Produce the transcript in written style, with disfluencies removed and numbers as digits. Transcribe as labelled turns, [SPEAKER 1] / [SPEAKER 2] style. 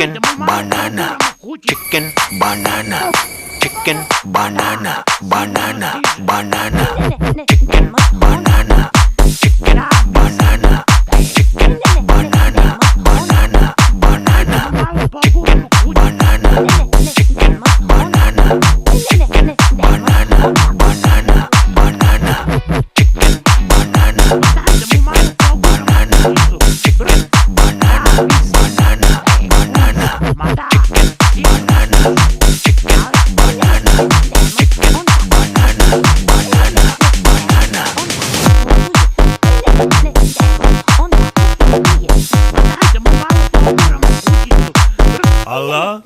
[SPEAKER 1] chicken banana, chicken banana, chicken banana, banana, banana, chicken banana, chicken banana, chicken banana, banana, banana, chicken banana, chicken banana, chicken banana, banana, banana, chicken banana, chicken banana, chicken banana, banana, banana, chicken banana, chicken banana, chicken banana, banana, banana.
[SPEAKER 2] Allah